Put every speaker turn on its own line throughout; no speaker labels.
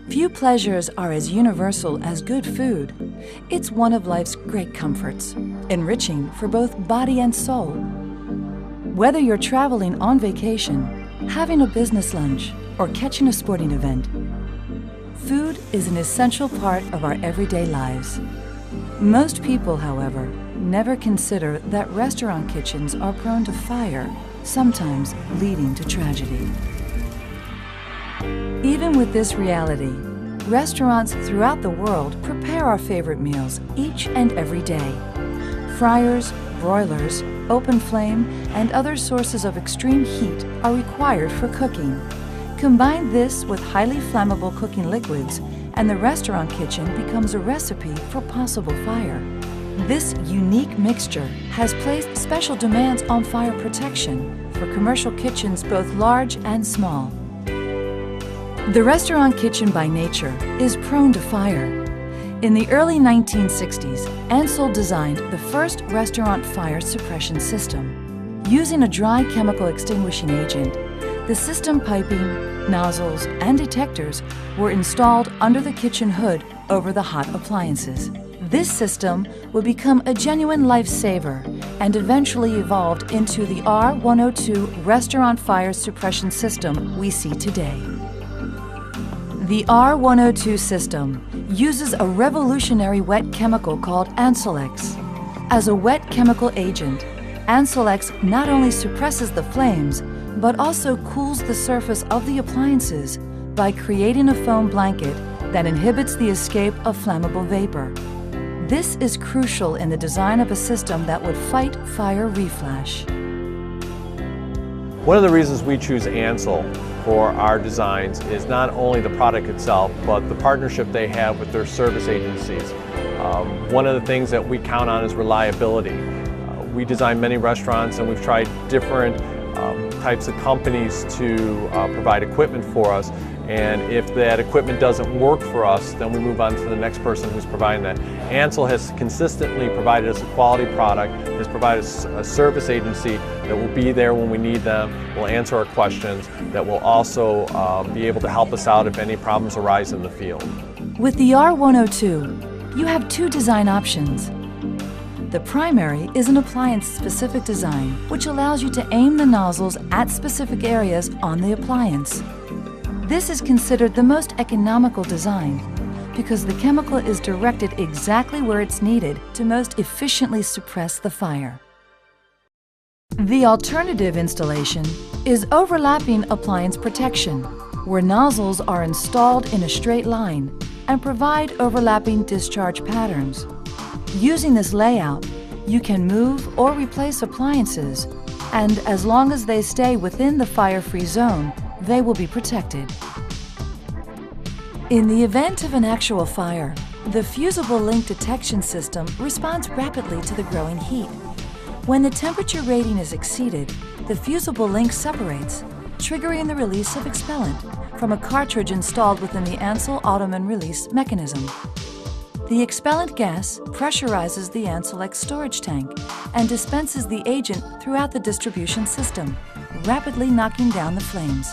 Few pleasures are as universal as good food. It's one of life's great comforts, enriching for both body and soul. Whether you're traveling on vacation, having a business lunch, or catching a sporting event, food is an essential part of our everyday lives. Most people, however, never consider that restaurant kitchens are prone to fire, sometimes leading to tragedy. Even with this reality, restaurants throughout the world prepare our favorite meals each and every day. Fryers, broilers, open flame, and other sources of extreme heat are required for cooking. Combine this with highly flammable cooking liquids, and the restaurant kitchen becomes a recipe for possible fire. This unique mixture has placed special demands on fire protection for commercial kitchens both large and small. The restaurant kitchen by nature is prone to fire. In the early 1960s, Ansell designed the first restaurant fire suppression system. Using a dry chemical extinguishing agent, the system piping, nozzles, and detectors were installed under the kitchen hood over the hot appliances. This system would become a genuine lifesaver and eventually evolved into the R102 restaurant fire suppression system we see today. The R102 system uses a revolutionary wet chemical called Ansell-X. As a wet chemical agent, Ansell-X not only suppresses the flames, but also cools the surface of the appliances by creating a foam blanket that inhibits the escape of flammable vapor. This is crucial in the design of a system that would fight fire reflash.
One of the reasons we choose Ansell for our designs is not only the product itself, but the partnership they have with their service agencies. One of the things that we count on is reliability. We design many restaurants and we've tried different types of companies to provide equipment for us, and if that equipment doesn't work for us, then we move on to the next person who's providing that. Ansell has consistently provided us a quality product, has provided us a service agency that will be there when we need them, will answer our questions, that will also be able to help us out if any problems arise in the field.
With the R102, you have two design options. The primary is an appliance-specific design, which allows you to aim the nozzles at specific areas on the appliance. This is considered the most economical design because the chemical is directed exactly where it's needed to most efficiently suppress the fire. The alternative installation is overlapping appliance protection, where nozzles are installed in a straight line and provide overlapping discharge patterns. Using this layout, you can move or replace appliances, and as long as they stay within the fire-free zone, they will be protected. In the event of an actual fire, the fusible link detection system responds rapidly to the growing heat. When the temperature rating is exceeded, the fusible link separates, triggering the release of expellant from a cartridge installed within the Ansell Ottoman release mechanism. The expellant gas pressurizes the Ansell-X storage tank and dispenses the agent throughout the distribution system, rapidly knocking down the flames.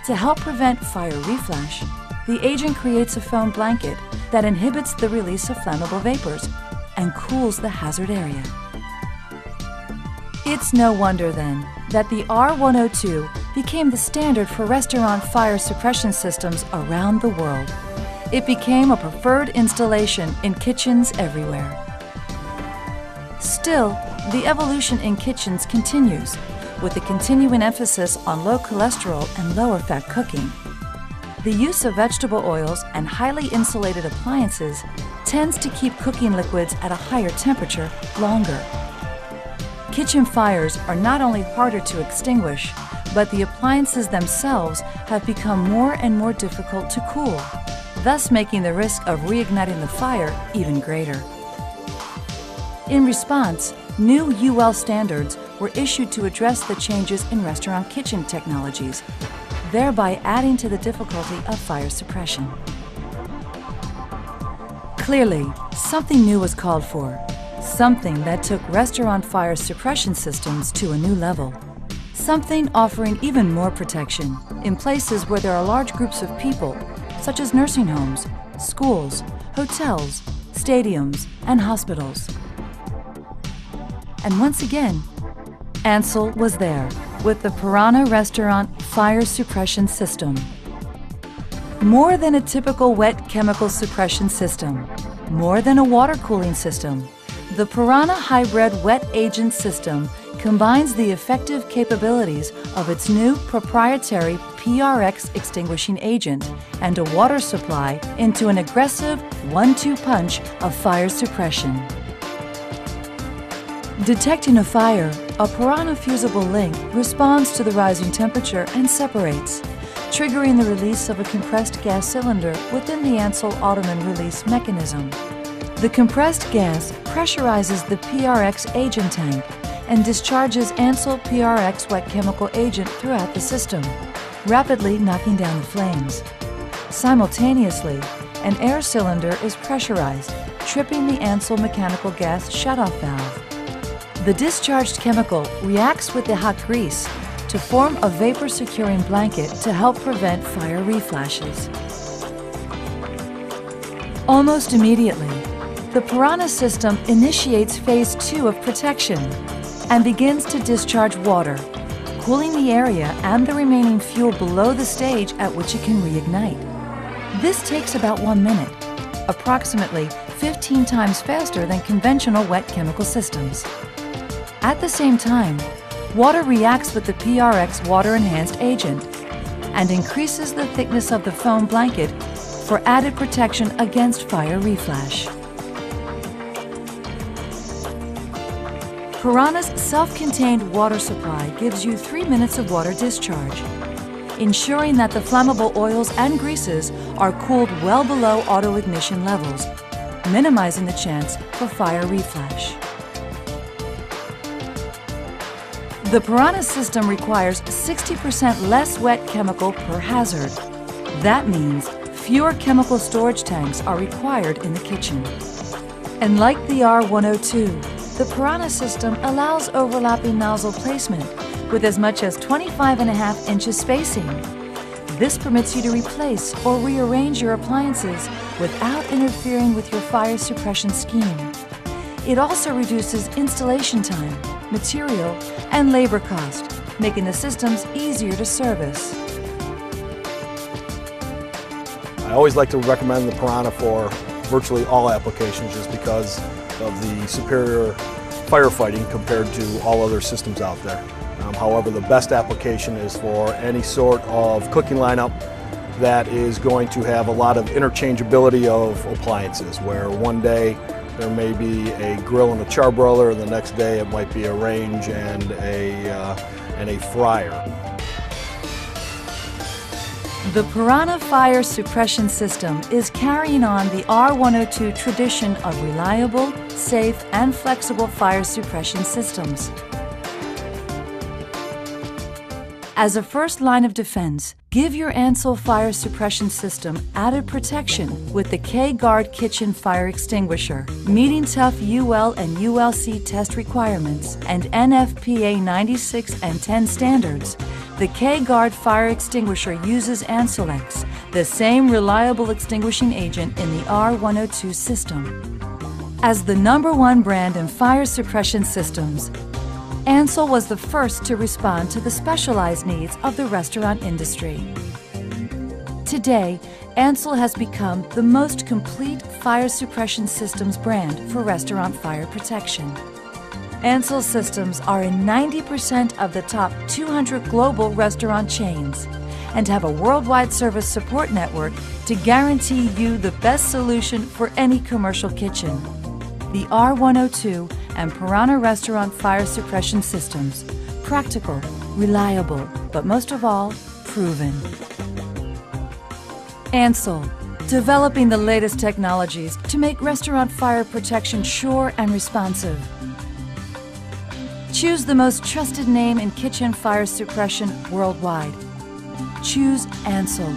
To help prevent fire reflash, the agent creates a foam blanket that inhibits the release of flammable vapors and cools the hazard area. It's no wonder then that the R102 became the standard for restaurant fire suppression systems around the world. It became a preferred installation in kitchens everywhere. Still, the evolution in kitchens continues, with the continuing emphasis on low cholesterol and lower fat cooking. The use of vegetable oils and highly insulated appliances tends to keep cooking liquids at a higher temperature longer. Kitchen fires are not only harder to extinguish, but the appliances themselves have become more and more difficult to cool, thus making the risk of reigniting the fire even greater. In response, new UL standards were issued to address the changes in restaurant kitchen technologies, thereby adding to the difficulty of fire suppression. Clearly, something new was called for, something that took restaurant fire suppression systems to a new level, something offering even more protection in places where there are large groups of people, such as nursing homes, schools, hotels, stadiums, and hospitals. And once again, Ansell was there with the Piranha Restaurant Fire Suppression System. More than a typical wet chemical suppression system, more than a water cooling system, the Piranha Hybrid Wet Agent System combines the effective capabilities of its new proprietary PRX extinguishing agent and a water supply into an aggressive 1-2 punch of fire suppression. Detecting a fire, a Piranha fusible link responds to the rising temperature and separates, triggering the release of a compressed gas cylinder within the Ansell Ottoman release mechanism. The compressed gas pressurizes the PRX agent tank and discharges Ansell PRX wet chemical agent throughout the system, rapidly knocking down the flames. Simultaneously, an air cylinder is pressurized, tripping the Ansell mechanical gas shutoff valve. The discharged chemical reacts with the hot grease to form a vapor-securing blanket to help prevent fire reflashes. Almost immediately, the Piranha system initiates phase 2 of protection and begins to discharge water, cooling the area and the remaining fuel below the stage at which it can reignite. This takes about 1 minute, approximately 15 times faster than conventional wet chemical systems. At the same time, water reacts with the PRX water-enhanced agent and increases the thickness of the foam blanket for added protection against fire reflash. Piranha's self-contained water supply gives you 3 minutes of water discharge, ensuring that the flammable oils and greases are cooled well below auto-ignition levels, minimizing the chance for fire reflash. The Piranha system requires 60% less wet chemical per hazard. That means fewer chemical storage tanks are required in the kitchen. And like the R102, the Piranha system allows overlapping nozzle placement with as much as 25.5 inches spacing. This permits you to replace or rearrange your appliances without interfering with your fire suppression scheme. It also reduces installation time, material, and labor cost, making the systems easier to service.
I always like to recommend the Piranha for virtually all applications just because of the superior firefighting compared to all other systems out there. However, the best application is for any sort of cooking lineup that is going to have a lot of interchangeability of appliances, where one day there may be a grill and a charbroiler, and the next day it might be a range and a fryer.
The Piranha Fire Suppression System is carrying on the R102 tradition of reliable, safe, and flexible fire suppression systems. As a first line of defense, give your Ansell fire suppression system added protection with the K-Guard kitchen fire extinguisher. Meeting tough UL and ULC test requirements and NFPA 96 and 10 standards, the K-Guard fire extinguisher uses Ansell-X, the same reliable extinguishing agent in the R102 system. As the #1 brand in fire suppression systems, Ansell was the first to respond to the specialized needs of the restaurant industry. Today, Ansell has become the most complete fire suppression systems brand for restaurant fire protection. Ansell systems are in 90% of the top 200 global restaurant chains and have a worldwide service support network to guarantee you the best solution for any commercial kitchen. The R102 and Piranha Restaurant Fire Suppression Systems. Practical, reliable, but most of all, proven. Ansell, developing the latest technologies to make restaurant fire protection sure and responsive. Choose the most trusted name in kitchen fire suppression worldwide. Choose Ansell.